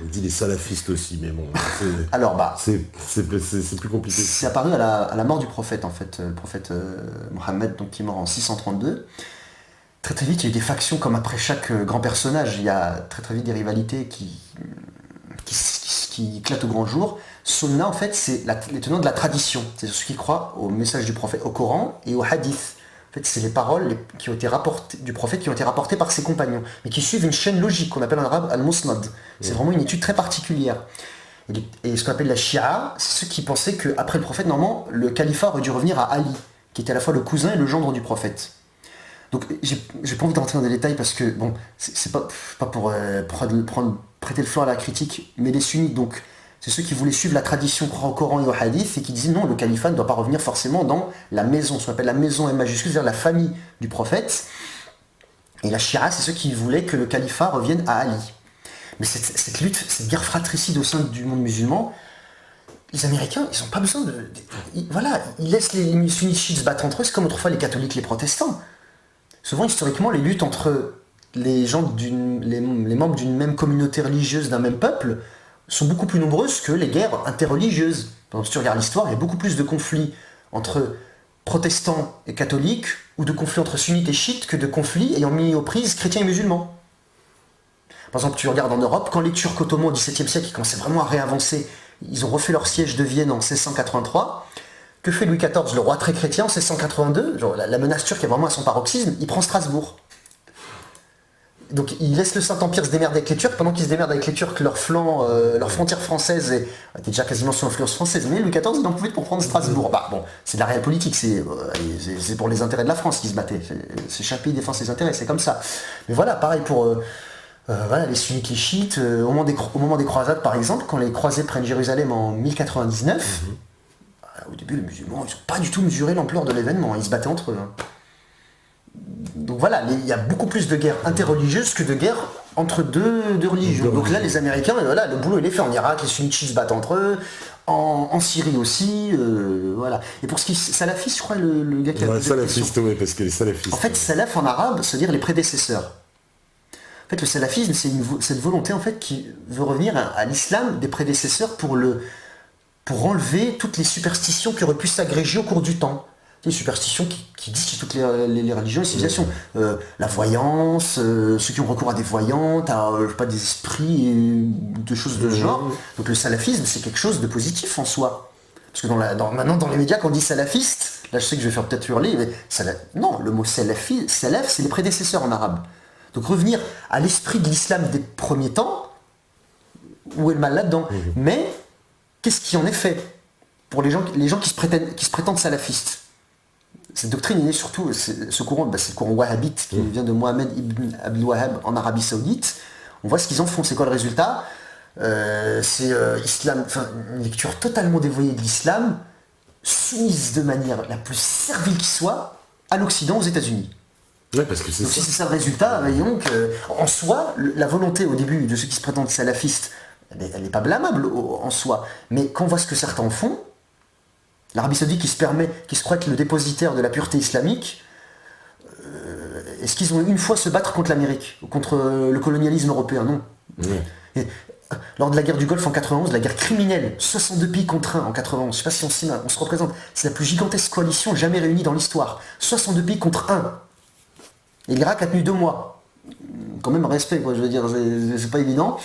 On dit les salafistes aussi, mais bon, Alors, c'est plus compliqué. c'est apparu à la mort du prophète, en fait, le prophète Mohammed, donc, qui est mort en 632. Très très vite, il y a eu des factions, comme après chaque grand personnage, il y a très très vite des rivalités qui éclatent au grand jour. Sunna, en fait, c'est les tenants de la tradition. C'est ceux qui croient au message du prophète, au Coran et au hadith. En fait, c'est les paroles qui ont été rapportées du prophète, qui ont été rapportées par ses compagnons, mais qui suivent une chaîne logique qu'on appelle en arabe al-musnad. C'est vraiment une étude très particulière. Et ce qu'on appelle la Shia, c'est ceux qui pensaient qu'après le prophète, normalement, le califat aurait dû revenir à Ali, qui était à la fois le cousin et le gendre du prophète. Donc, j'ai pas envie d'entrer dans des détails parce que, bon, c'est pas pour prêter le flanc à la critique, mais les sunnites, donc, c'est ceux qui voulaient suivre la tradition, croire au Coran et au hadith, et qui disaient non, le califat ne doit pas revenir forcément dans la maison, ce qu'on appelle la maison M majuscule, c'est-à-dire la famille du prophète. Et la Shia, c'est ceux qui voulaient que le califat revienne à Ali. Mais cette lutte, cette guerre fratricide au sein du monde musulman, les Américains, ils n'ont pas besoin voilà, ils laissent les sunnites chiites se battre entre eux, c'est comme autrefois les catholiques, les protestants. Souvent, historiquement, les luttes entre les membres d'une même communauté religieuse, d'un même peuple, sont beaucoup plus nombreuses que les guerres interreligieuses. Si tu regardes l'histoire, il y a beaucoup plus de conflits entre protestants et catholiques, ou de conflits entre sunnites et chiites, que de conflits ayant mis aux prises chrétiens et musulmans. Par exemple, tu regardes en Europe, quand les Turcs ottomans au XVIIe siècle commençaient vraiment à réavancer, ils ont refait leur siège de Vienne en 1683. Que fait Louis XIV, le roi très chrétien, en 1682 la menace turque est vraiment à son paroxysme, il prend Strasbourg. Donc il laisse le Saint-Empire se démerder avec les Turcs, pendant qu'ils se démerdent avec les Turcs, leur frontière française était déjà quasiment sous influence française, mais Louis XIV, il en pouvait pour prendre Strasbourg. C'est de la réelle politique, c'est pour les intérêts de la France qu'ils se battaient. C'est chaque pays défend ses intérêts, c'est comme ça. Mais voilà, pareil pour les sunnites, les chiites, au moment des croisades par exemple, quand les croisés prennent Jérusalem en 1099, au début les musulmans, ils n'ont pas du tout mesuré l'ampleur de l'événement, ils se battaient entre eux. Donc voilà, il y a beaucoup plus de guerres interreligieuses que de guerres entre deux religions. Donc là, les Américains, voilà, le boulot il est fait en Irak, les sunnites se battent entre eux, en Syrie aussi, voilà. Et pour ce qui est salafiste, je crois, le gars qui a... salafiste, oui, parce que les salafistes... En fait, salaf en arabe, ça veut dire les prédécesseurs. En fait, le salafisme, c'est cette volonté, en fait, qui veut revenir à l'islam des prédécesseurs pour enlever toutes les superstitions qui auraient pu s'agréger au cours du temps. Des superstitions qui disent chez toutes les religions et les civilisations. La voyance, ceux qui ont recours à des voyantes, des esprits, de choses de ce genre. Donc le salafisme, c'est quelque chose de positif en soi. Parce que maintenant, dans les médias, quand on dit salafiste, là je sais que je vais faire peut-être hurler, mais non, le mot salaf, c'est les prédécesseurs en arabe. Donc revenir à l'esprit de l'islam des premiers temps, où est le mal là-dedans. Mais qu'est-ce qui en est fait pour les gens qui se prétendent salafistes? Cette doctrine est née surtout, ce courant, c'est le courant wahhabite qui vient de Mohammed ibn Abdul Wahhab en Arabie Saoudite. On voit ce qu'ils en font, c'est quoi le résultat? C'est une lecture totalement dévoyée de l'islam, soumise de manière la plus servile qui soit à l'Occident, aux États-Unis. Ouais, parce que c'est donc ça. si c'est ça le résultat, voyons en soi, la volonté au début de ceux qui se prétendent salafistes, elle n'est pas blâmable en soi. Mais quand on voit ce que certains font, l'Arabie Saoudite qui se croit être le dépositaire de la pureté islamique, est-ce qu'ils ont une fois se battre contre l'Amérique, contre le colonialisme européen? Non. Et, lors de la guerre du Golfe en 91, la guerre criminelle, 62 pays contre 1 en 91, je sais pas si on se représente, c'est la plus gigantesque coalition jamais réunie dans l'histoire. 62 pays contre 1. Et l'Irak a tenu 2 mois. Quand même respect, quoi, je veux dire, c'est pas évident.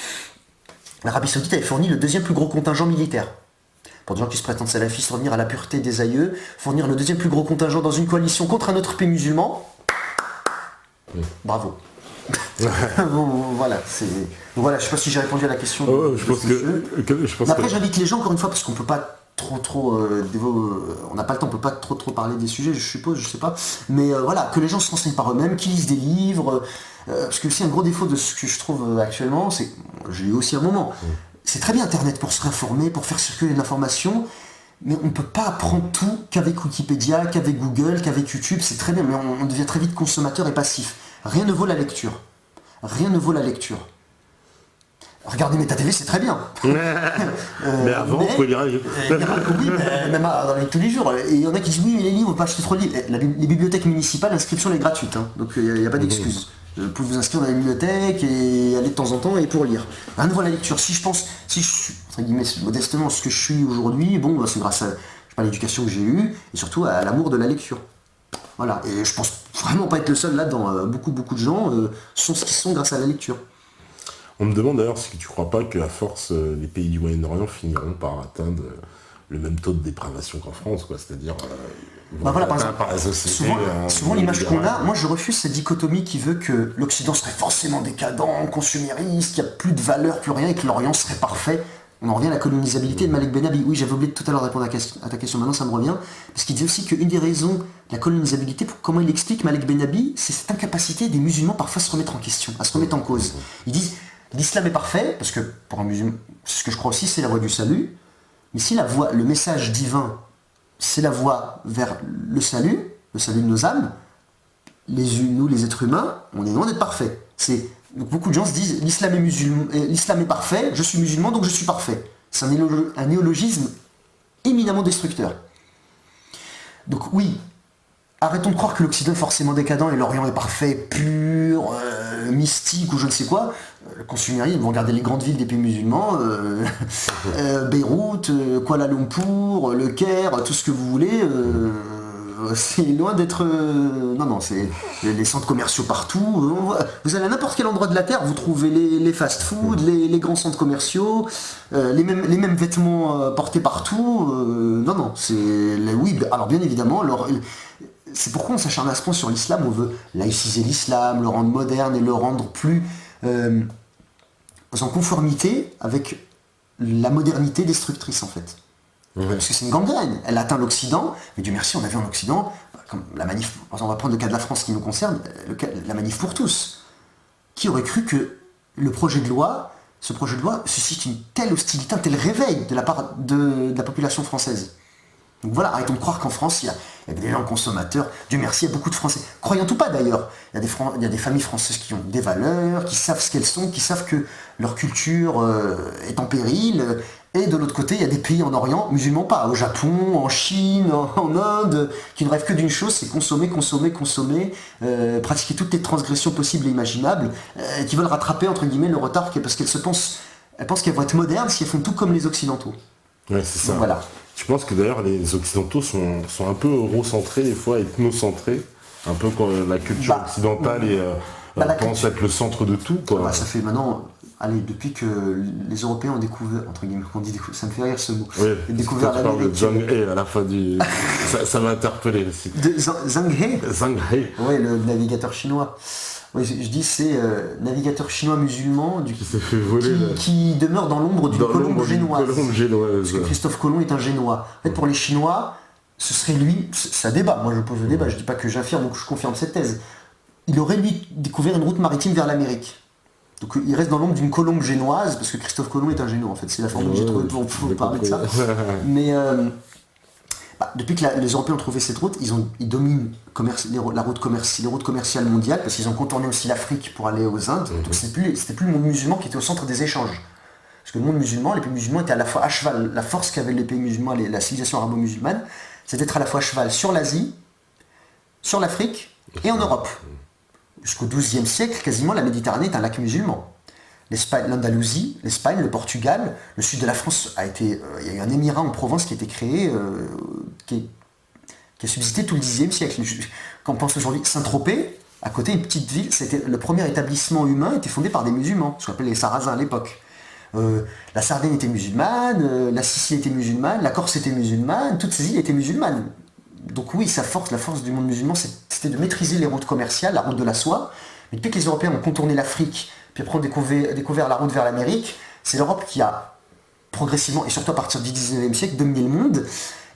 L'Arabie Saoudite avait fourni le 2e plus gros contingent militaire. Pour des gens qui se prétendent salafistes, revenir à la pureté des aïeux, fournir le 2e plus gros contingent dans une coalition contre un autre pays musulman. Bravo. Voilà, je sais pas si j'ai répondu à la question. Je pense après, j'invite les gens, encore une fois, parce qu'on peut pas on n'a pas le temps, on peut pas trop parler des sujets, je suppose, je sais pas. Mais voilà, que les gens se renseignent par eux-mêmes, qu'ils lisent des livres. Parce que aussi un gros défaut de ce que je trouve actuellement, c'est, je l'ai eu aussi un moment, c'est très bien Internet pour se réinformer, pour faire circuler l'information, mais on ne peut pas apprendre tout qu'avec Wikipédia, qu'avec Google, qu'avec YouTube, c'est très bien, mais on devient très vite consommateur et passif. Rien ne vaut la lecture. Rien ne vaut la lecture. Regardez MetaTV, c'est très bien. Mais avant, vous pouvez lire. Oui, même dans les tous les jours. Et il y en a qui disent oui, mais les livres, on peut pas acheter trop de livres. Les bibliothèques municipales, l'inscription est gratuite, hein, donc il n'y a pas d'excuse. Vous pouvez vous inscrire dans la bibliothèque et aller de temps en temps et pour lire. Rien de voir la lecture. Si je suis, entre guillemets, modestement ce que je suis aujourd'hui, bon, c'est grâce à l'éducation que j'ai eue et surtout à l'amour de la lecture. Voilà. Et je pense vraiment pas être le seul là-dedans. Beaucoup de gens sont ce qu'ils sont grâce à la lecture. On me demande d'ailleurs si tu crois pas qu'à force, les pays du Moyen-Orient finiront par atteindre le même taux de dépravation qu'en France, quoi. C'est-à-dire, Voilà, par exemple, la société, souvent l'image qu'on a, moi je refuse cette dichotomie qui veut que l'Occident serait forcément décadent, consumériste, qu'il n'y a plus de valeur, plus rien, et que l'Orient serait parfait. On en revient à la colonisabilité de Malek Benabi. Oui, j'avais oublié tout à l'heure de répondre à ta question, maintenant ça me revient. Parce qu'il dit aussi qu'une des raisons de la colonisabilité, comment il explique Malek Benabi, c'est cette incapacité des musulmans parfois à se remettre en question, à se remettre en cause. Ils disent, l'islam est parfait, parce que pour un musulman, c'est ce que je crois aussi, c'est la voie du salut. Mais si le message divin, c'est la voie vers le salut de nos âmes, nous les êtres humains, on est loin d'être parfaits. Donc beaucoup de gens se disent l'islam est parfait, je suis musulman donc je suis parfait. C'est un néologisme éminemment destructeur. Donc oui, arrêtons de croire que l'Occident est forcément décadent et l'Orient est parfait, pur, mystique ou je ne sais quoi. Le consumérisme, ils vont regarder les grandes villes des pays musulmans, Beyrouth, Kuala Lumpur, Le Caire, tout ce que vous voulez. C'est loin d'être... non, c'est les centres commerciaux partout. Vous allez à n'importe quel endroit de la Terre, vous trouvez les fast-food, les grands centres commerciaux, les mêmes vêtements portés partout. Non, c'est... Oui, alors bien évidemment, c'est pourquoi on s'acharne à ce point sur l'islam, on veut laïciser l'islam, le rendre moderne et le rendre plus en conformité avec la modernité destructrice en fait. Parce que c'est une gangrène, elle atteint l'Occident, mais Dieu merci, on a vu en Occident, comme la manif, on va prendre le cas de la France qui nous concerne, la manif pour tous. Qui aurait cru que ce projet de loi suscite une telle hostilité, un tel réveil de la part de la population française. Donc voilà, arrêtons de croire qu'en France, il y a des gens consommateurs. Dieu merci, il y a beaucoup de Français. Croyant ou pas d'ailleurs, il y a des familles françaises qui ont des valeurs, qui savent ce qu'elles sont, qui savent que leur culture est en péril. Et de l'autre côté, il y a des pays en Orient, musulmans pas, au Japon, en Chine, en Inde, qui ne rêvent que d'une chose, c'est consommer, pratiquer toutes les transgressions possibles et imaginables, qui veulent rattraper entre guillemets le retard parce qu'elles pensent qu'elles vont être modernes si elles font tout comme les Occidentaux. Ouais, c'est ça. Donc, voilà. Je pense que d'ailleurs les Occidentaux sont un peu eurocentrés, des fois ethnocentrés, un peu quand la culture occidentale pense être le centre de tout, quoi. Ça fait maintenant, depuis que les Européens ont découvert, entre guillemets, ça me fait rire ce mot, Oui, découvert l'Amérique. Zhang He à la fin du... ça m'a interpellé aussi. Zhang He. Zhang He. Oui, le navigateur chinois. Oui, je dis c'est navigateur chinois musulman qui s'est fait voler qui demeure dans l'ombre d'une colombe génoise. Parce que Christophe Colomb est un génois. En fait, pour les Chinois, ce serait lui, ça débat, moi je pose le débat, je dis pas que j'affirme ou que je confirme cette thèse. Il aurait lui découvert une route maritime vers l'Amérique. Donc il reste dans l'ombre d'une colombe génoise, parce que Christophe Colomb est un génois en fait, c'est la formule que j'ai trouvée pour parler de ça. Mais depuis que les Européens ont trouvé cette route, ils dominent les routes commerciales mondiales, parce qu'ils ont contourné aussi l'Afrique pour aller aux Indes. Donc c'était plus le monde musulman qui était au centre des échanges. Parce que le monde musulman, les pays musulmans étaient à la fois à cheval. La force qu'avaient les pays musulmans, la civilisation arabo-musulmane, c'était d'être à la fois à cheval sur l'Asie, sur l'Afrique et en Europe. Jusqu'au XIIe siècle, quasiment, la Méditerranée est un lac musulman. L'Andalousie, l'Espagne, le Portugal, le sud de la France il y a eu un émirat en Provence qui a été créé, qui a subsisté tout le Xe siècle. Quand on pense aujourd'hui, Saint-Tropez, à côté, une petite ville, c'était le premier établissement humain était fondé par des musulmans, ce qu'on appelait les Sarrasins à l'époque. La Sardaigne était musulmane, la Sicile était musulmane, la Corse était musulmane, toutes ces îles étaient musulmanes. Donc oui, la force du monde musulman, c'était de maîtriser les routes commerciales, la route de la soie. Mais depuis que les Européens ont contourné l'Afrique, puis après ont découvert la route vers l'Amérique, c'est l'Europe qui a progressivement, et surtout à partir du XIXe siècle, dominé le monde.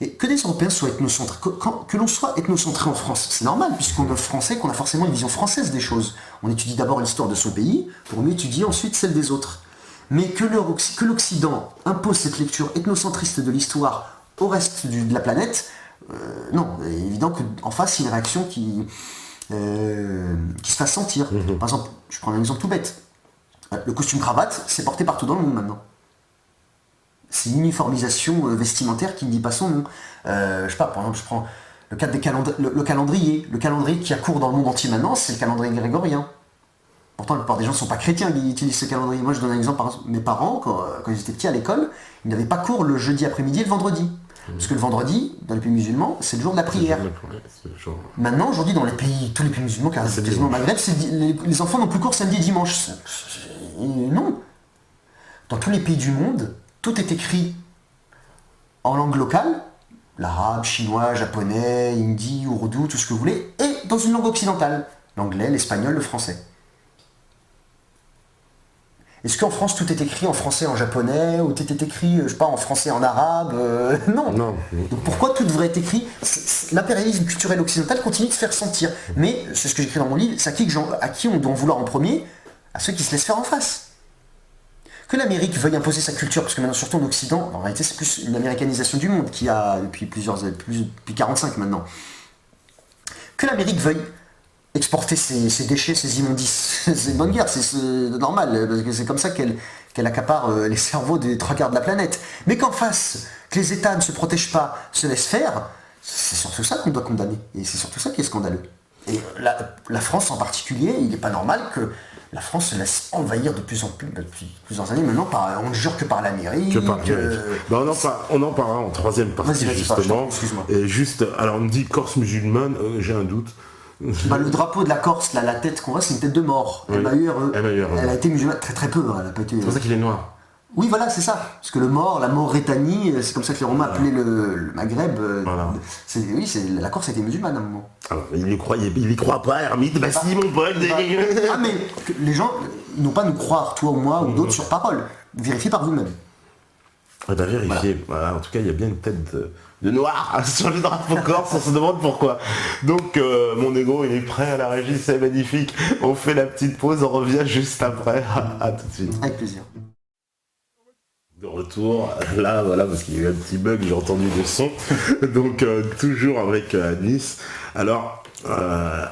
Et que les Européens soient ethnocentrés, que l'on soit ethnocentré en France, c'est normal, puisqu'on est français, qu'on a forcément une vision française des choses. On étudie d'abord l'histoire de son pays, pour mieux étudier ensuite celle des autres. Mais que l'Occident impose cette lecture ethnocentriste de l'histoire au reste de la planète, non, il est évident qu'en face, il y a une réaction qui se fasse sentir. Par exemple, je prends un exemple tout bête. Le costume cravate, c'est porté partout dans le monde maintenant. C'est une uniformisation vestimentaire qui ne dit pas son nom. Je sais pas, par exemple, je prends le cadre le calendrier. Le calendrier qui a cours dans le monde entier maintenant, c'est le calendrier grégorien. Pourtant, la plupart des gens ne sont pas chrétiens qui utilisent ce calendrier. Moi, je donne un exemple. Par exemple, mes parents, quand ils étaient petits à l'école, ils n'avaient pas cours le jeudi après-midi et le vendredi. Parce que le vendredi, dans les pays musulmans, c'est le jour de la prière. Maintenant, aujourd'hui, dans tous les pays musulmans, car quasiment au Maghreb, les enfants n'ont plus cours samedi et dimanche. Non. Dans tous les pays du monde, tout est écrit en langue locale, l'arabe, chinois, japonais, hindi, ourdou, tout ce que vous voulez, et dans une langue occidentale, l'anglais, l'espagnol, le français. Est-ce qu'en France tout est écrit en français, en japonais, ou tout est écrit, je sais pas, en français, en arabe Non. Donc pourquoi tout devrait être écrit? L'impérialisme culturel occidental continue de se faire sentir. Mais, c'est ce que j'écris dans mon livre, c'est à qui on doit en vouloir en premier? À ceux qui se laissent faire en face. Que l'Amérique veuille imposer sa culture, parce que maintenant, surtout en Occident, en réalité c'est plus une américanisation du monde qui a depuis depuis 45 maintenant. Que l'Amérique veuille exporter ses déchets, ses immondices, c'est une bonne guerre, c'est normal, parce que c'est comme ça qu'elle accapare les cerveaux des 3/4 de la planète. Mais qu'en face, que les États ne se protègent pas, se laissent faire, c'est surtout ça qu'on doit condamner. Et c'est surtout ça qui est scandaleux. Et la France en particulier, il n'est pas normal que la France se laisse envahir de plus en plus, depuis plusieurs années maintenant, on ne jure que par l'Amérique. On en parlera en troisième partie, justement. Excuse-moi. Et juste, alors on me dit Corse musulmane, j'ai un doute. Le drapeau de la Corse, là, la tête qu'on voit, c'est une tête de mort. Oui. M-A-U-R-E. M-A-U-R-E. Elle a été musulmane très très peu. Elle a pas été... C'est pour ça qu'il est noir. Oui, voilà, c'est ça. Parce que la Mauritanie, c'est comme ça que les Romains appelaient le Maghreb. Voilà. La Corse a été musulmane à un moment. Alors, il y croit pas, Hermite. Bah si, mon pote. Ah, mais les gens n'ont pas à nous croire, toi ou moi, ou d'autres, sur parole. Vérifiez par vous-même. On va vérifier. Voilà, en tout cas, il y a bien une tête de noir sur le drapeau corse, on se demande pourquoi. Donc, mon ego, il est prêt à la régie, c'est magnifique. On fait la petite pause, on revient juste après. À tout de suite. Avec plaisir. De retour, là, voilà, parce qu'il y a eu un petit bug, j'ai entendu le son. Donc, toujours avec Anis. Alors,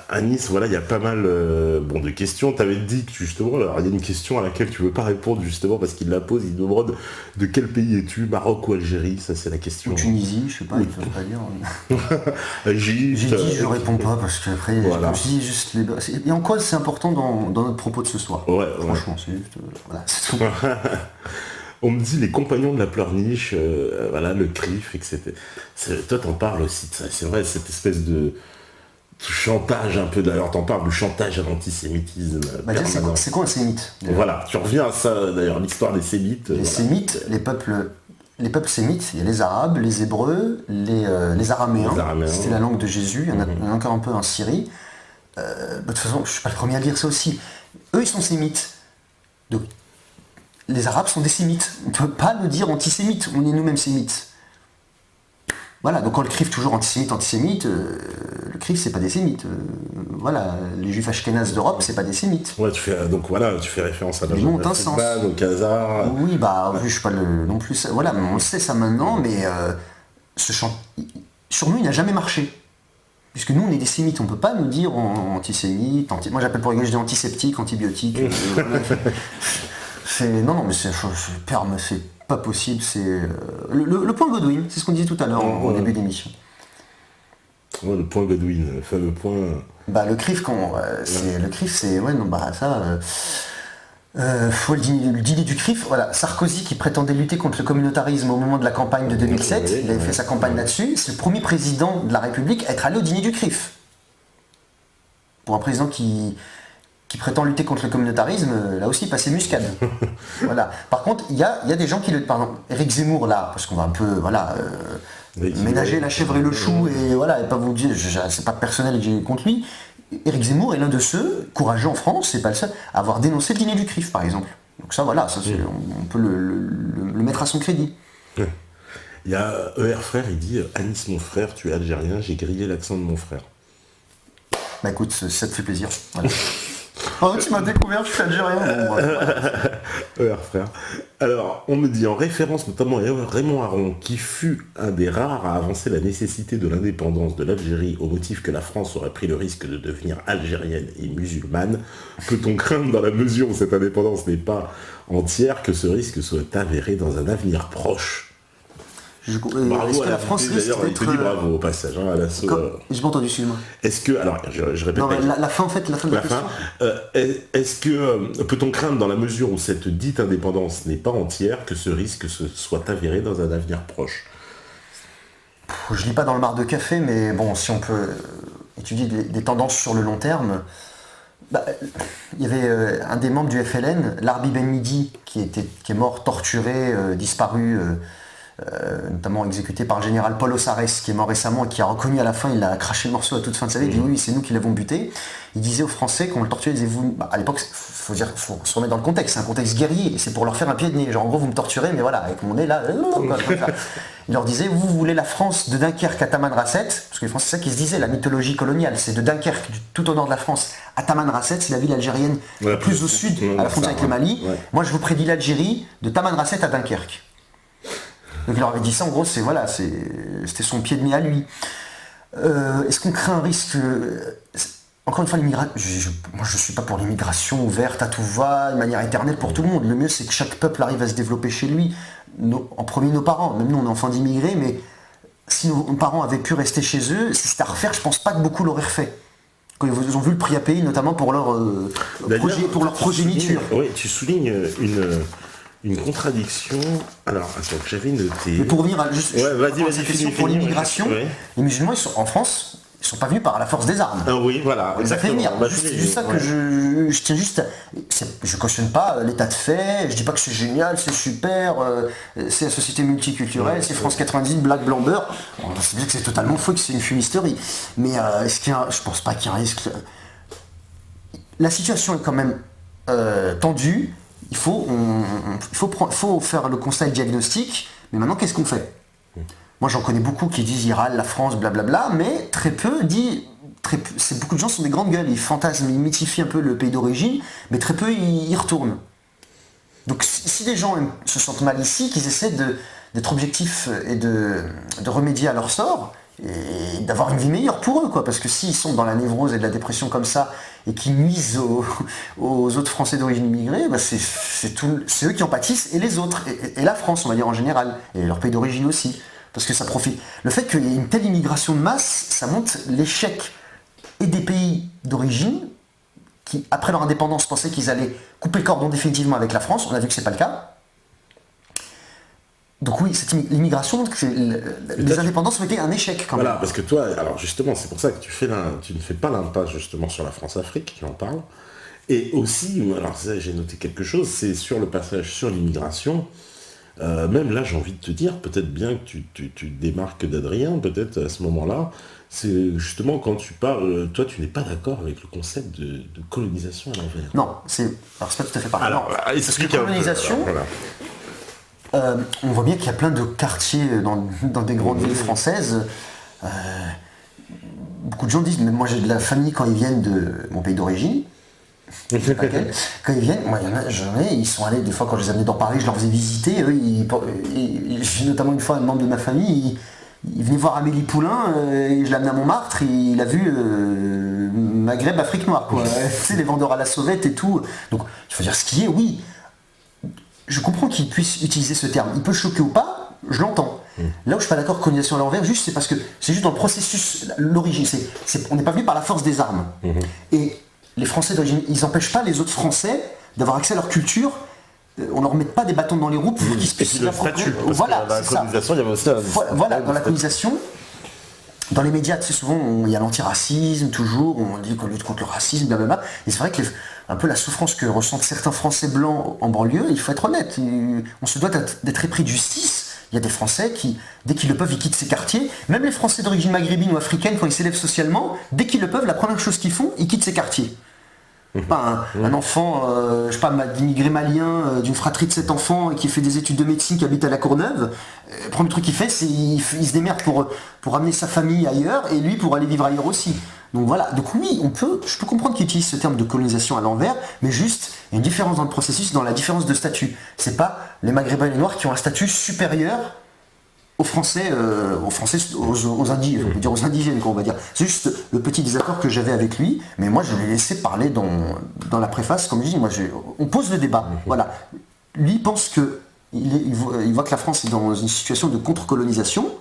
Anis, voilà, il y a pas mal de questions. Tu avais dit que justement, alors il y a une question à laquelle tu veux pas répondre justement parce qu'il la pose, il demande de quel pays es-tu, Maroc ou Algérie, ça c'est la question. Ou Tunisie, je sais pas, il faut pas dire. J'ai dit, je réponds pas parce qu'après, voilà. Je dis juste les... Et en quoi c'est important dans notre propos de ce soir? Ouais, franchement, c'est juste... voilà, c'est tout. On me dit les compagnons de la pleurniche, voilà, le CRIF, etc. Toi t'en parles aussi de ça, c'est vrai, cette espèce de chantage un peu, d'ailleurs t'en parles, du chantage à l'antisémitisme permanent. C'est quoi un sémite? Voilà, tu reviens à ça d'ailleurs, l'histoire des sémites. Les sémites, les peuples sémites, il y a les Arabes, les Hébreux, les Araméens. C'était la langue de Jésus, il y en a encore un peu en Syrie. De toute façon, je suis pas le premier à dire ça aussi. Eux, ils sont sémites. Donc, les Arabes sont des sémites. On ne peut pas le dire antisémites, on est nous-mêmes sémites. Voilà, donc quand le CRIF toujours antisémite, le CRIF c'est pas des sémites. Voilà, les juifs ashkénazes d'Europe c'est pas des sémites. Ouais, tu fais référence à la au Khazar. Oui, je suis pas non plus. Voilà, on le sait ça maintenant, mais sur nous il n'a jamais marché. Puisque nous on est des sémites, on peut pas nous dire antisémites, moi j'appelle pour rigoler, je dis antiseptique, antibiotique. Non, mais c'est pas possible, c'est... Le point Godwin, c'est ce qu'on disait tout à l'heure au début de l'émission. Ouais, le point Godwin, le fameux point... le CRIF, le CRIF, c'est... Ouais, non, faut le dîner du CRIF, voilà, Sarkozy qui prétendait lutter contre le communautarisme au moment de la campagne de 2007, il avait fait sa campagne là-dessus, c'est le premier président de la République à être allé au dîner du CRIF. Pour un président qui prétend lutter contre le communautarisme, là aussi, passer muscade. Voilà. Par contre, il y a des gens qui le... Par exemple, Éric Zemmour, là, parce qu'on va un peu, ménager la chèvre et le chou, et voilà, et pas vous dire, c'est pas personnel que j'ai contre lui. Éric Zemmour est l'un de ceux, courageux en France, c'est pas le seul, à avoir dénoncé le dîner du CRIF, par exemple. Donc ça, voilà, on peut le mettre à son crédit. Il y a ER Frère, il dit « Anis, mon frère, tu es algérien, j'ai grillé l'accent de mon frère. » Bah écoute, ça te fait plaisir. Voilà. Oh, tu m'as découvert, je suis algérien. Frère. Alors, on me dit en référence notamment à Raymond Aron, qui fut un des rares à avancer la nécessité de l'indépendance de l'Algérie au motif que la France aurait pris le risque de devenir algérienne et musulmane, peut-on craindre dans la mesure où cette indépendance n'est pas entière que ce risque soit avéré dans un avenir proche? Bravo est-ce à que la France risque d'ailleurs, il te d'être... dit bravo au passage, hein, à l'assaut. J'ai pas entendu, excuse-moi. Est-ce que, alors je répète Non, mais la la fin, en fait, la fin de la question. est-ce que peut-on craindre dans la mesure où cette dite indépendance n'est pas entière que ce risque se soit avéré dans un avenir proche? Je lis pas dans le mar de café, mais bon, si on peut étudier des tendances sur le long terme, il y avait un des membres du FLN, Larbi Ben Midi, qui est mort torturé, disparu, notamment exécuté par le général Paul Osarès, qui est mort récemment et qui a reconnu à la fin, il a craché le morceau à toute fin de sa vie, il dit oui, c'est nous qui l'avons buté. Il disait aux Français, quand on le torturait, il disait vous, à l'époque, faut se remettre dans le contexte, c'est un contexte guerrier, et c'est pour leur faire un pied de nez. Genre en gros, vous me torturez, mais voilà, avec mon nez là, comme ça. Il leur disait, vous voulez la France de Dunkerque à Tamanrasset, parce que les Français, c'est ça qu'ils se disaient, la mythologie coloniale, c'est de Dunkerque, tout au nord de la France, à Tamanrasset, c'est la ville algérienne plus au sud, à la frontière avec le Mali. Ouais. Moi, je vous prédis l'Algérie de Tamanrasset à Dunkerque. Donc il leur avait dit ça, en gros, c'était son pied de nez à lui. Est-ce qu'on crée un risque encore une fois, moi je suis pas pour l'immigration ouverte à tout va, de manière éternelle pour tout le monde. Le mieux c'est que chaque peuple arrive à se développer chez lui. En premier nos parents, même nous on est enfants d'immigrés, mais si nos parents avaient pu rester chez eux, si c'était à refaire, je pense pas que beaucoup l'auraient refait. Quand ils ont vu le prix à payer, notamment pour leur progéniture. Oui, tu soulignes une contradiction. Alors, attends, que j'avais noté. Mais pour revenir à pour l'immigration, les musulmans ils sont en France. Ils sont pas venus par la force des armes. Ah oui, voilà. On les a fait venir. C'est juste ça que je tiens juste à... Je cautionne pas l'état de fait, je dis pas que c'est génial, c'est super, c'est la société multiculturelle, c'est France 90, Black Blanc Beurre. C'est bien que c'est totalement faux, que c'est une fumisterie. Mais je pense pas qu'il y a un risque. La situation est quand même tendue. Il faut faire le constat et le diagnostic. Mais maintenant, qu'est-ce qu'on fait ? Moi, j'en connais beaucoup qui disent Iran, la France, blablabla, mais très peu, beaucoup de gens sont des grandes gueules, ils fantasment, ils mythifient un peu le pays d'origine, mais très peu y retournent. Donc si des gens se sentent mal ici, qu'ils essaient d'être objectifs et de remédier à leur sort, et d'avoir une vie meilleure pour eux, quoi, parce que s'ils sont dans la névrose et de la dépression comme ça, et qui nuisent aux autres Français d'origine immigrée, c'est eux qui en pâtissent, et les autres, et la France, on va dire en général, et leur pays d'origine aussi. Parce que ça profite. Le fait qu'il y ait une telle immigration de masse, ça montre l'échec et des pays d'origine qui, après leur indépendance, pensaient qu'ils allaient couper le cordon définitivement avec la France. On a vu que c'est pas le cas. Donc oui, l'immigration montre que les indépendances ont été un échec quand même. Voilà, parce que toi, alors justement, c'est pour ça que tu ne fais pas l'impasse justement sur la France-Afrique, qui en parle. Et aussi, alors ça, j'ai noté quelque chose, c'est sur le passage sur l'immigration. Même là, j'ai envie de te dire, peut-être bien que tu te démarques d'Adrien, peut-être à ce moment-là, c'est justement quand tu parles, toi tu n'es pas d'accord avec le concept de colonisation à l'envers. Non, c'est pas tout à fait pareil. Alors, explique la colonisation, on voit bien qu'il y a plein de quartiers dans des grandes villes françaises. Beaucoup de gens disent, mais moi j'ai de la famille quand ils viennent de mon pays d'origine. Quand ils viennent, moi j'en ai, ils sont allés, des fois quand je les amenais dans Paris, je leur faisais visiter, eux, j'ai notamment une fois un membre de ma famille, il venait voir Amélie Poulain, et je l'ai amené à Montmartre, et il a vu Maghreb, Afrique noire, quoi. Tu sais, les vendeurs à la sauvette et tout. Donc il faut dire ce qui est, oui. Je comprends qu'il puisse utiliser ce terme. Il peut choquer ou pas, je l'entends. Là où je suis pas d'accord, colonisation à l'envers, juste c'est parce que c'est juste dans le processus, l'origine. On n'est pas venu par la force des armes. Et les Français d'origine, ils n'empêchent pas les autres Français d'avoir accès à leur culture. On leur met pas des bâtons dans les roues pour qu'ils se puissent le statut. Voilà, dans la colonisation, il y avait aussi voilà, dans la colonisation, dans les médias, tu sais, souvent, il y a l'antiracisme, toujours, on dit qu'on lutte contre le racisme, blablabla. Et c'est vrai que un peu la souffrance que ressentent certains Français blancs en banlieue, il faut être honnête, on se doit d'être épris de justice. Il y a des Français qui, dès qu'ils le peuvent, ils quittent ces quartiers. Même les Français d'origine maghrébine ou africaine, quand ils s'élèvent socialement, dès qu'ils le peuvent, la première chose qu'ils font, ils quittent ces quartiers. Pas un enfant, je sais pas, d'immigré malien, d'une fratrie de 7 enfants qui fait des études de médecine, qui habite à La Courneuve. Le premier truc qu'il fait, c'est il se démerde pour amener sa famille ailleurs et lui pour aller vivre ailleurs aussi. Donc voilà, donc oui, je peux comprendre qu'il utilise ce terme de colonisation à l'envers, mais juste, il y a une différence dans le processus, dans la différence de statut. C'est pas les Maghrébins et les Noirs qui ont un statut supérieur aux Français, aux indigènes, on peut dire aux indigènes, quoi, on va dire. C'est juste le petit désaccord que j'avais avec lui, mais moi je l'ai laissé parler dans la préface, comme je dis, on pose le débat. Voilà. Lui pense que il voit que la France est dans une situation de contre-colonisation.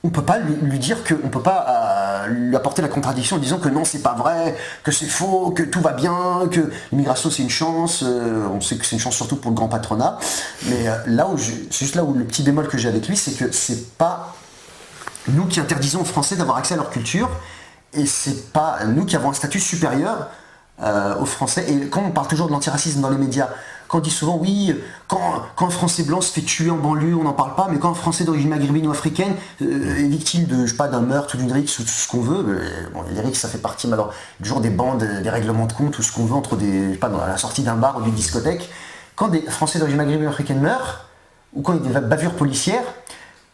On peut pas lui dire que, on peut pas lui apporter la contradiction en disant que non, c'est pas vrai, que c'est faux, que tout va bien, que l'immigration c'est une chance. On sait que c'est une chance surtout pour le grand patronat. Mais c'est juste là où le petit bémol que j'ai avec lui, c'est que c'est pas nous qui interdisons aux Français d'avoir accès à leur culture, et c'est pas nous qui avons un statut supérieur aux Français. Et quand on parle toujours de l'antiracisme dans les médias, quand on dit souvent oui, quand un Français blanc se fait tuer en banlieue, on n'en parle pas, mais quand un Français d'origine maghrébine ou africaine est victime de, je sais pas, d'un meurtre ou d'une rixe ou tout ce qu'on veut, bon, les rixes ça fait partie, mais alors toujours des bandes, des règlements de compte, tout ce qu'on veut entre des, je sais pas, dans la sortie d'un bar ou d'une discothèque. Quand des Français d'origine maghrébine ou africaine meurent, ou quand il y a des bavures policières,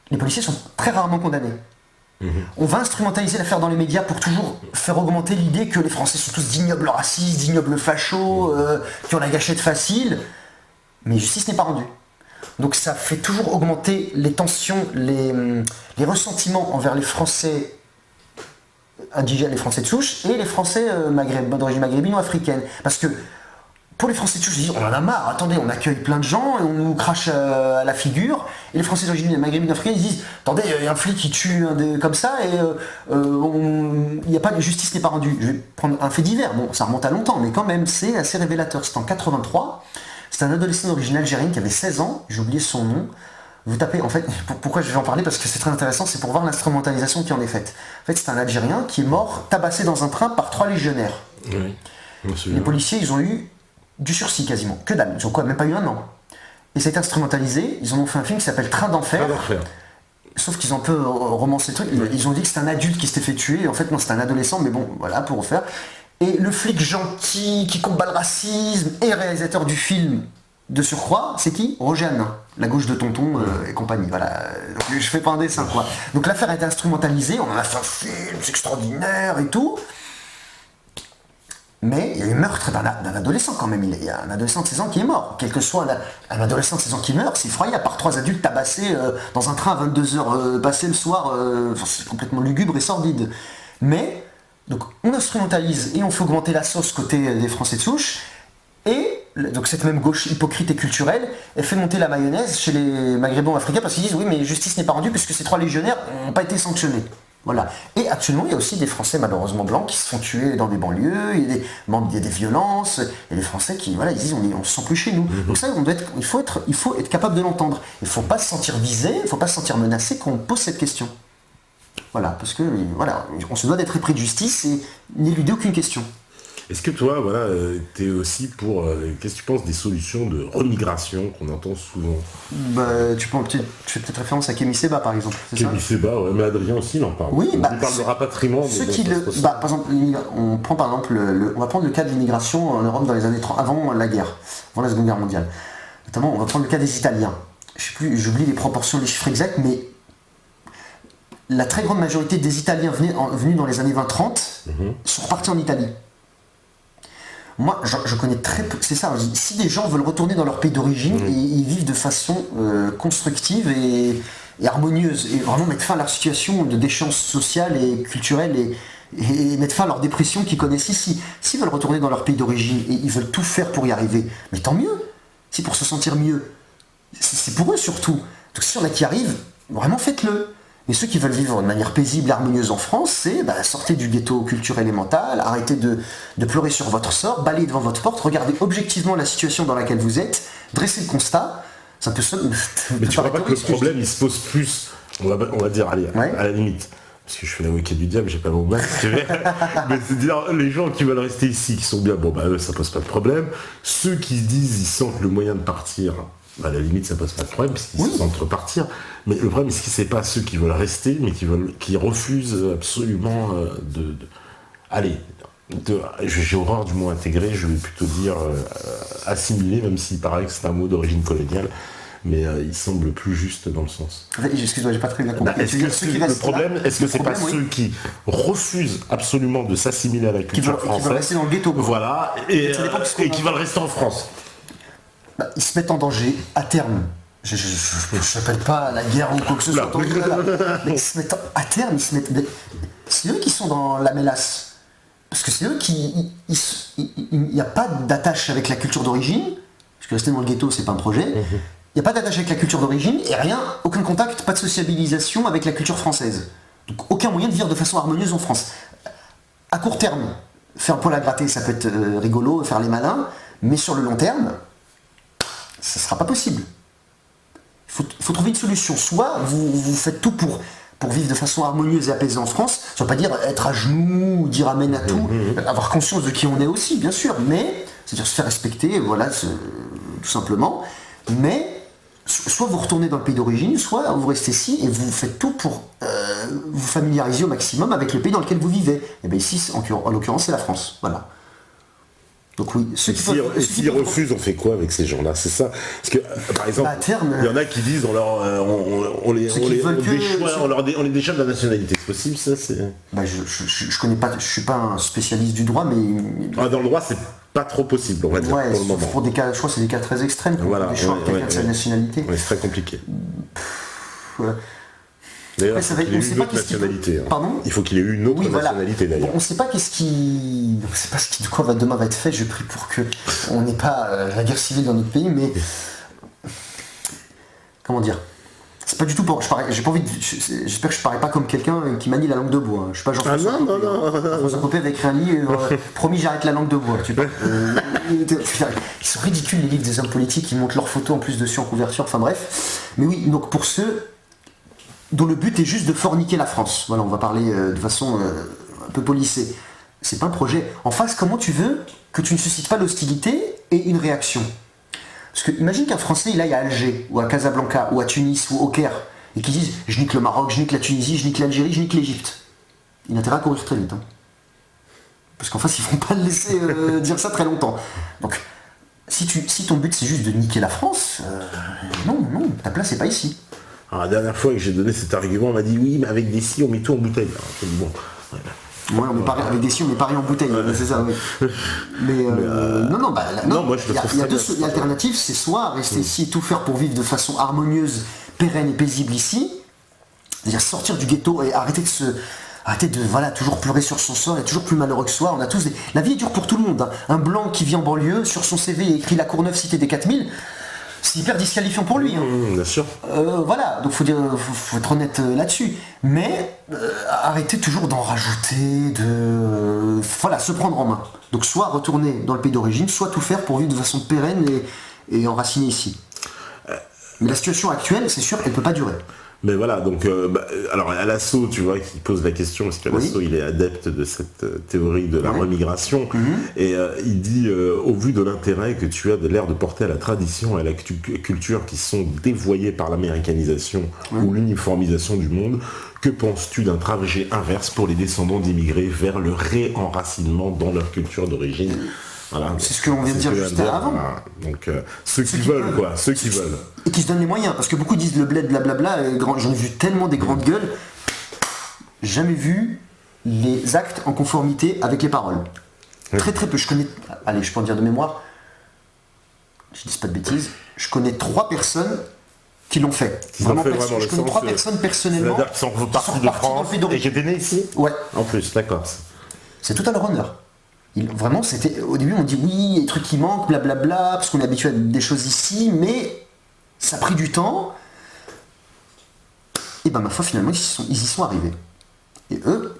les policiers sont très rarement condamnés. On va instrumentaliser l'affaire dans les médias pour toujours faire augmenter l'idée que les Français sont tous d'ignobles racistes, d'ignobles fachos, qui ont la gâchette facile, mais justice n'est pas rendue. Donc ça fait toujours augmenter les tensions, les ressentiments envers les Français indigènes, les Français de souche, et les Français d'origine maghrébine ou africaine. Parce que pour les Français de souche, ils disent on en a marre, attendez, on accueille plein de gens et on nous crache à la figure. Et les Français d'origine maghrébine africaine, ils disent attendez, il y a un flic qui tue comme ça et il y a pas de justice n'est pas rendue. Je vais prendre un fait divers, bon, ça remonte à longtemps, mais quand même, c'est assez révélateur. C'est en 83, c'est un adolescent d'origine algérienne qui avait 16 ans, j'ai oublié son nom. Vous tapez, en fait, pourquoi je vais en parler? Parce que c'est très intéressant, c'est pour voir l'instrumentalisation qui en est faite. En fait, c'est un Algérien qui est mort tabassé dans un train par 3 légionnaires. Oui, les policiers, ils ont eu du sursis quasiment, que dalle, ils ont quoi, même pas eu un an. Et ça a été instrumentalisé, ils en ont fait un film qui s'appelle Train d'enfer. Sauf qu'ils ont un peu romancé le truc, ils ont dit que c'était un adulte qui s'était fait tuer, en fait non, c'était un adolescent, mais bon, voilà, pour refaire. Et le flic gentil qui combat le racisme et réalisateur du film de surcroît, c'est qui? Roger Hanin, la gauche de Tonton et compagnie, voilà. Donc je fais pas un dessin, quoi. Donc l'affaire a été instrumentalisée, on en a fait un film, c'est extraordinaire et tout. Mais il y a eu meurtre d'un adolescent quand même, il y a un adolescent de 16 ans qui est mort. Quel que soit un adolescent de 16 ans qui meurt, c'est effroyable, par 3 adultes tabassés dans un train à 22h passé le soir, c'est complètement lugubre et sordide. Mais, donc on instrumentalise et on fait augmenter la sauce côté des Français de souche, et donc cette même gauche hypocrite et culturelle, elle fait monter la mayonnaise chez les maghrébins africains parce qu'ils disent oui mais justice n'est pas rendue puisque ces 3 légionnaires n'ont pas été sanctionnés. Voilà. Et actuellement, il y a aussi des Français malheureusement blancs qui se font tuer dans des banlieues, il y a des violences, et les Français qui, voilà, ils disent on se sent plus chez nous. Donc ça, il faut être capable de l'entendre. Il ne faut pas se sentir visé, il ne faut pas se sentir menacé quand on pose cette question. Voilà, parce que voilà, on se doit d'être épris de justice et n'éluder aucune question. Est-ce que toi, voilà, t'es aussi pour... qu'est-ce que tu penses des solutions de remigration qu'on entend souvent? Tu fais peut-être référence à Kémy Séba, par exemple. Kémy Séba, ouais, mais Adrien aussi, il en parle. Oui, il parle de rapatriement. Par exemple, on prend par exemple, on va prendre le cas de l'immigration en Europe dans les années 30, avant la guerre, avant la Seconde Guerre mondiale. Notamment, on va prendre le cas des Italiens. J'oublie les proportions, les chiffres exacts, mais la très grande majorité des Italiens venus dans les années 20-30 sont repartis en Italie. Moi, je connais très peu, c'est ça, si des gens veulent retourner dans leur pays d'origine, et ils vivent de façon constructive et harmonieuse, et vraiment mettre fin à leur situation de déchéance sociale et culturelle, et mettre fin à leur dépression qu'ils connaissent ici. S'ils veulent retourner dans leur pays d'origine, et ils veulent tout faire pour y arriver, mais tant mieux, c'est pour se sentir mieux. C'est pour eux surtout. Donc si on a qui arrivent, vraiment faites-le. Mais ceux qui veulent vivre de manière paisible et harmonieuse en France, c'est sortez du ghetto culturel et mental, arrêtez de pleurer sur votre sort, balayez devant votre porte, regardez objectivement la situation dans laquelle vous êtes, dressez le constat. Ça peut mais tu crois pas que le problème il se pose plus, on va dire, allez, ouais, à la limite, parce que je fais la wiki du diable, j'ai pas mon masque, mais c'est dire les gens qui veulent rester ici, qui sont bien, bon eux ça pose pas de problème. Ceux qui se disent ils sentent le moyen de partir, à la limite ça pose pas de problème parce qu'ils se sentent repartir. Mais le problème c'est que c'est pas ceux qui veulent rester, mais qui refusent absolument j'ai horreur du mot intégrer, je vais plutôt dire assimiler, même s'il paraît que c'est un mot d'origine coloniale, mais il semble plus juste dans le sens. Excuse-moi, j'ai pas très bien compris. Est-ce que c'est pas ceux qui refusent absolument de s'assimiler à la culture française, qui veulent rester dans le ghetto, voilà, et qui veulent rester en France? Ils se mettent en danger à terme. Je n'appelle pas la guerre ou quoi que ce soit. Mais ils se mettent à terme, c'est eux qui sont dans la mélasse. Parce que c'est eux qui... Il n'y a pas d'attache avec la culture d'origine. que rester dans le ghetto, c'est pas un projet. Il n'y a pas d'attache avec la culture d'origine, et rien, aucun contact, pas de sociabilisation avec la culture française. Donc aucun moyen de vivre de façon harmonieuse en France. À court terme, faire un poil à gratter, ça peut être rigolo, faire les malins, mais sur le long terme, ça ne sera pas possible. Il faut trouver une solution. Soit vous faites tout pour vivre de façon harmonieuse et apaisée en France, ça ne veut pas dire être à genoux, dire amène à tout, avoir conscience de qui on est aussi, bien sûr, mais c'est-à-dire se faire respecter, voilà, tout simplement. Mais soit vous retournez dans le pays d'origine, soit vous restez ici et vous faites tout pour vous familiariser au maximum avec le pays dans lequel vous vivez. Et bien ici, en l'occurrence, c'est la France. Voilà. Donc oui, s'ils refusent, on fait quoi avec ces gens-là? C'est ça. Parce que, par exemple, il y en a qui disent on les déchoit de la nationalité. C'est possible, ça? Je connais pas, je suis pas un spécialiste du droit, mais... dans le droit, c'est pas trop possible, on va dire, pour le moment. Pour des cas, je crois que c'est des cas très extrêmes, pour déchoir quelqu'un de sa nationalité. Ouais, c'est très compliqué. Ouais. D'ailleurs, il faut qu'il ait eu une autre nationalité. Pardon ? Il faut qu'il ait eu une autre nationalité, d'ailleurs. Bon, on ne sait pas de quoi demain va être fait. Je prie pour que on n'ait pas la guerre civile dans notre pays, mais comment dire ? C'est pas du tout pour. J'ai pas envie. J'espère que je parais pas comme quelqu'un qui manie la langue de bois. Je suis pas Jean-François Copé. Jean-François Copé avait écrit un livre. Promis, j'arrête la langue de bois. Ils sont ridicules les livres des hommes politiques. Ils montrent leurs photos en plus dessus en couverture. Enfin bref. Mais oui. Donc pour ceux dont le but est juste de forniquer la France. Voilà, on va parler de façon un peu policée. C'est pas un projet. En face, comment tu veux que tu ne suscites pas l'hostilité et une réaction ? Parce que imagine qu'un Français il aille à Alger, ou à Casablanca, ou à Tunis, ou au Caire, et qu'il dise je nique le Maroc, je nique la Tunisie, je nique l'Algérie, je nique l'Égypte. Il a intérêt à courir très vite. Hein. Parce qu'en face, ils vont pas le laisser dire ça très longtemps. Donc, si ton but c'est juste de niquer la France, non, ta place c'est pas ici. Alors, la dernière fois que j'ai donné cet argument, on m'a dit oui, mais avec des scies, on met tout en bouteille. Alors, bon, on met pareil, avec des scies, on met pareil en bouteille, c'est ça, oui. Mais non, moi je le trouve il y a deux alternatives, c'est soit rester ici et tout faire pour vivre de façon harmonieuse, pérenne et paisible ici, c'est-à-dire sortir du ghetto et arrêter de toujours pleurer sur son sort, et toujours plus malheureux que soi. On a tous La vie est dure pour tout le monde. Hein. Un blanc qui vit en banlieue, sur son CV il écrit La Courneuve, cité des 4000. C'est hyper disqualifiant pour lui. Hein. Bien sûr. Voilà, donc faut être honnête là-dessus. Mais arrêter toujours d'en rajouter, se prendre en main. Donc soit retourner dans le pays d'origine, soit tout faire pour vivre de façon pérenne et enraciné ici. Mais la situation actuelle, c'est sûr, elle ne peut pas durer. Mais voilà, donc, alors à l'assaut, tu vois, qui pose la question, parce que l'assaut, il est adepte de cette théorie de la remigration, et il dit, au vu de l'intérêt que tu as de l'air de porter à la tradition et à la culture qui sont dévoyées par l'américanisation ou l'uniformisation du monde, que penses-tu d'un trajet inverse pour les descendants d'immigrés vers le réenracinement dans leur culture d'origine ? Voilà, c'est ce que l'on vient de dire juste avant. Voilà. Donc ceux qui veulent, quoi, ceux qui veulent. Et qui se donnent les moyens, parce que beaucoup disent le bled, blablabla, j'en ai vu tellement des grandes gueules, jamais vu les actes en conformité avec les paroles. Très très peu. Je connais, allez, je peux en dire de mémoire, je dis pas de bêtises, je connais 3 personnes qui l'ont fait. Je connais 3 personnes personnellement. C'est-à-dire qui sont partis de France et qui étaient nés ici ? Ouais. En plus, d'accord. C'est tout à leur honneur. Vraiment, c'était. Au début, on dit oui, il y a des trucs qui manquent, blablabla, parce qu'on est habitué à des choses ici, mais ça a pris du temps. Et ben, ma foi, finalement, ils y sont arrivés. Et eux,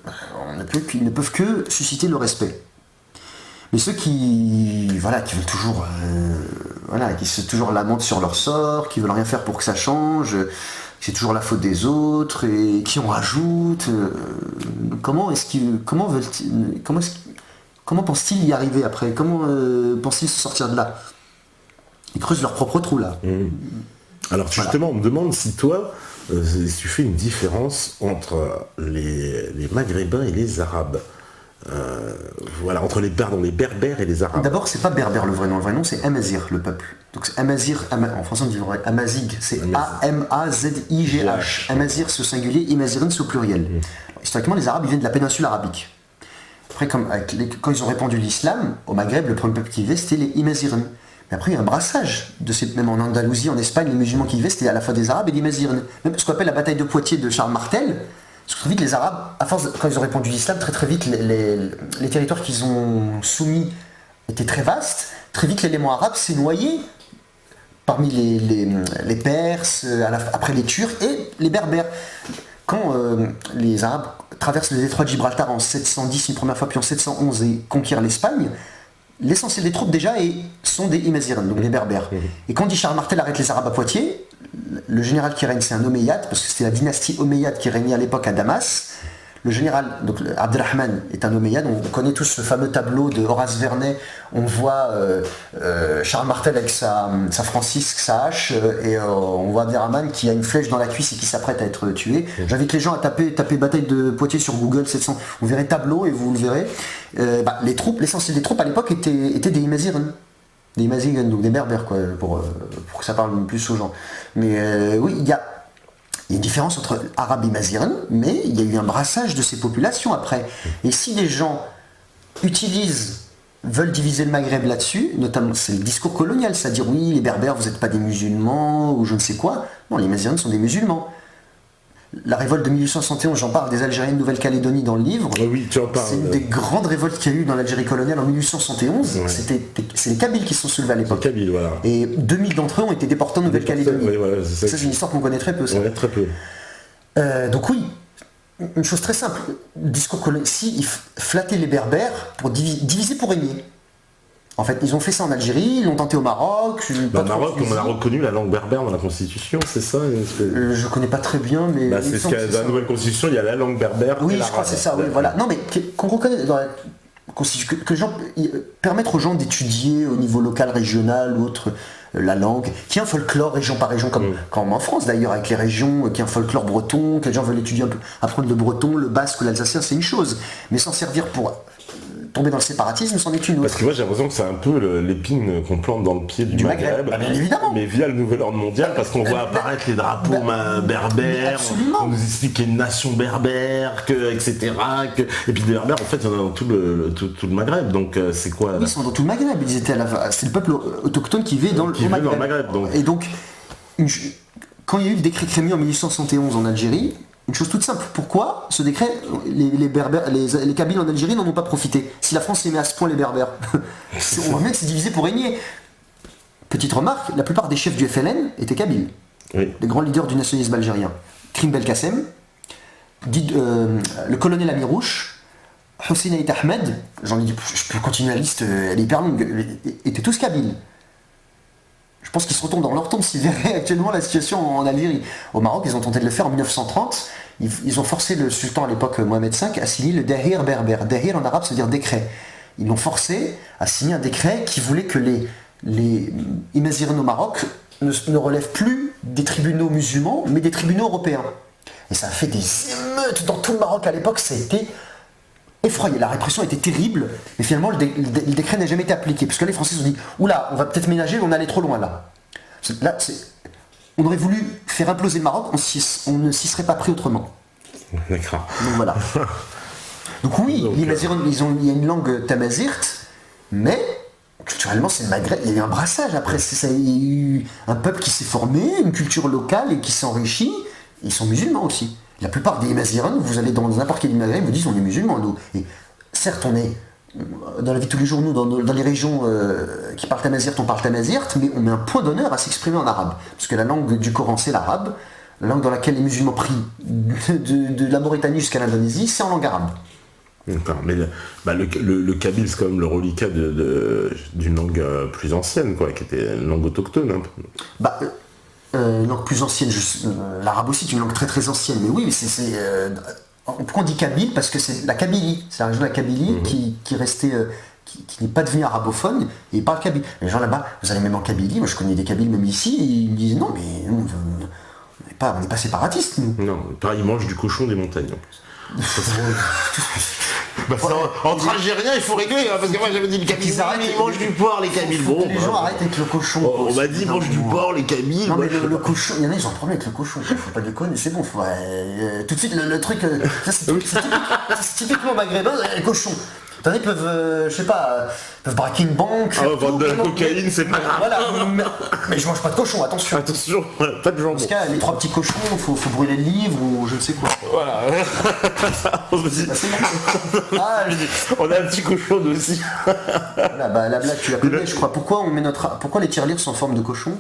ils ne peuvent que susciter le respect. Mais ceux qui veulent toujours, qui se toujours lamentent sur leur sort, qui veulent rien faire pour que ça change, que c'est toujours la faute des autres et qui en rajoutent. Comment pensent-ils y arriver après ? Comment pensent-ils se sortir de là ? Ils creusent leur propre trou là. Alors justement, on me demande si toi, tu fais une différence entre les Maghrébins et les Arabes. Entre les Berbères et les Arabes. D'abord, c'est pas Berbère le vrai nom. Le vrai nom, c'est Amazigh, le peuple. Donc c'est Amazigh, en français on dit Amazigh, c'est A-M-A-Z-I-G-H. Amazigh c'est au singulier, Imazirin c'est au pluriel. Historiquement, les Arabes ils viennent de la péninsule arabique. Après, quand ils ont répandu l'islam, au Maghreb, le premier peuple qui vivait, c'était les Imazirin. Mais après, il y a un brassage, même en Andalousie, en Espagne, les musulmans qui vivaient, c'était à la fois des Arabes et des Imazirin. Même ce qu'on appelle la bataille de Poitiers de Charles Martel, parce que très vite, les Arabes, à force, quand ils ont répandu l'islam, très vite, les territoires qu'ils ont soumis étaient très vastes. Très vite, l'élément arabe s'est noyé parmi les Perses, après les Turcs et les Berbères. Quand les Arabes traversent le détroit de Gibraltar en 710 une première fois, puis en 711 et conquièrent l'Espagne, l'essentiel des troupes déjà sont des Imaziren, donc des Berbères. Et quand dit Charles Martel arrête les Arabes à Poitiers, le général qui règne c'est un Omeyyade, parce que c'était la dynastie Omeyyade qui régnait à l'époque à Damas. Le général, donc Abdelrahman, est un Omeyyade. On connaît tous ce fameux tableau de Horace Vernet. On voit Charles Martel avec sa Francisque, sa hache, et on voit Abdelrahman qui a une flèche dans la cuisse et qui s'apprête à être tué. J'invite les gens à taper bataille de Poitiers sur Google 700. Vous verrez tableau et vous le verrez. L'essentiel des troupes à l'époque étaient des Imaziren. Des Imaziren, donc des Berbères, quoi, pour que ça parle plus aux gens. Mais oui, il y a une différence entre Arabes et Maziren, mais il y a eu un brassage de ces populations après. Et si des gens veulent diviser le Maghreb là-dessus, notamment c'est le discours colonial, c'est-à-dire oui, les Berbères, vous n'êtes pas des musulmans, ou je ne sais quoi. Non, les Maziren sont des musulmans. La révolte de 1871, j'en parle, des Algériens de Nouvelle-Calédonie dans le livre. Oui, tu en parles. C'est une des grandes révoltes qu'il y a eu dans l'Algérie coloniale en 1871. Ouais. C'est les Kabyles qui se sont soulevés à l'époque. Les Kabyles, voilà. Et 2000 d'entre eux ont été déportés en Nouvelle-Calédonie. Oui, voilà, c'est une histoire qu'on connaît très peu. Ça. Ouais, très peu. Donc oui, une chose très simple. Discours colonial, si flatter les Berbères pour diviser pour régner. En fait, ils ont fait ça en Algérie, ils l'ont tenté au Maroc. Au Maroc, on a reconnu la langue berbère dans la Constitution, c'est ça Je connais pas très bien, mais... c'est ce qu'il y a dans la nouvelle Constitution, il y a la langue berbère. Oui, je crois que c'est ça, oui, voilà. Non, mais qu'on reconnaît dans la Constitution, que les gens, permettre aux gens d'étudier au niveau local, régional ou autre la langue, qu'il y ait un folklore région par région, comme en France d'ailleurs, avec les régions, qu'il y ait un folklore breton, que les gens veulent étudier un peu, apprendre le breton, le basque, l'alsacien, c'est une chose. Mais s'en servir pour tomber dans le séparatisme, c'en est une autre. Parce que moi j'ai l'impression que c'est un peu l'épine qu'on plante dans le pied du Maghreb, bien évidemment. Mais via le nouvel ordre mondial, parce qu'on voit apparaître les drapeaux berbères, on nous explique qu'il y a une nation berbère, etc. Et puis les berbères, en fait, il y en a dans tout le Maghreb, donc c'est quoi Ils sont dans tout le Maghreb, c'est le peuple autochtone qui vit dans le Maghreb. Donc. Et donc, quand il y a eu le décret Crémieux en 1871 en Algérie, une chose toute simple, pourquoi ce décret, les Kabyles en Algérie n'en ont pas profité? Si la France aimait à ce point les Berbères, on voit bien que c'est divisé pour régner. Petite remarque, la plupart des chefs du FLN étaient Kabyles, les grands leaders du nationalisme algérien. Krim Belkacem, le colonel Amirouche, Hossein Aït Ahmed, je peux continuer la liste, elle est hyper longue, étaient tous Kabyles. Je pense qu'ils se retournent dans leur tombe s'ils verraient actuellement la situation en Algérie. Au Maroc, ils ont tenté de le faire en 1930. Ils ont forcé le sultan à l'époque, Mohamed V, à signer le Dahir berbère. Dahir en arabe, ça veut dire décret. Ils l'ont forcé à signer un décret qui voulait que les Imaziren au Maroc ne relèvent plus des tribunaux musulmans, mais des tribunaux européens. Et ça a fait des émeutes dans tout le Maroc à l'époque. Ça a été effrayé, la répression était terrible, mais finalement le décret n'a jamais été appliqué, parce que les Français se sont dit « Oula, on va peut-être ménager, on est allé trop loin là ». On aurait voulu faire imploser le Maroc, on ne s'y serait pas pris autrement. D'accord. Donc voilà. Donc oui, les Maziren, il y a une langue tamazirt, mais culturellement c'est le Maghreb, il y a eu un brassage après, il y a eu un peuple qui s'est formé, une culture locale et qui s'enrichit, ils sont musulmans aussi. La plupart des Maziren, vous allez dans n'importe quel Maghreb, vous disent on est musulmans nous. Et certes on est dans la vie de tous les jours, nous, dans les régions qui parlent tamazirt, on parle tamazirt, mais on met un point d'honneur à s'exprimer en arabe. Parce que la langue du Coran c'est l'arabe, la langue dans laquelle les musulmans prient de la Mauritanie jusqu'à l'Indonésie, c'est en langue arabe. D'accord, mais le kabyle c'est quand même le reliquat d'une langue plus ancienne, quoi, qui était une langue autochtone. Hein. Une langue plus ancienne, l'arabe aussi est une langue très très ancienne, mais oui, pourquoi on dit kabyle? Parce que c'est la Kabylie, c'est la région de la Kabylie qui restait, qui n'est pas devenue arabophone, et ils parlent kabyle. Les gens là-bas, vous allez même en Kabylie, moi je connais des Kabyles même ici, et ils me disent non mais nous, on n'est pas séparatistes nous. Non, ils mangent du cochon des montagnes en plus. Entre Algériens il faut régler, hein, parce que moi j'avais dit le Kabyle, ils mangent du porc les Kabyles. Bon, les gens arrêtent avec le cochon. On m'a dit mange du porc les Kabyles. Non mais le cochon, il y en a ils ont un problème avec le cochon, faut pas déconner, c'est bon, tout de suite le truc, c'est typiquement maghrébin, les cochons. T'en ils peuvent, je sais pas, peuvent braquer une banque. Vendre de la cocaïne, c'est pas grave. Voilà, mais je mange pas de cochon, attention. Attention, pas de jambon. Parce qu'il y a les 3 petits cochons, faut brûler le livre ou je ne sais quoi. Voilà. On a un petit cochon aussi. Voilà, la blague tu la connais, je crois. Pourquoi les tirelires sont en forme de cochon?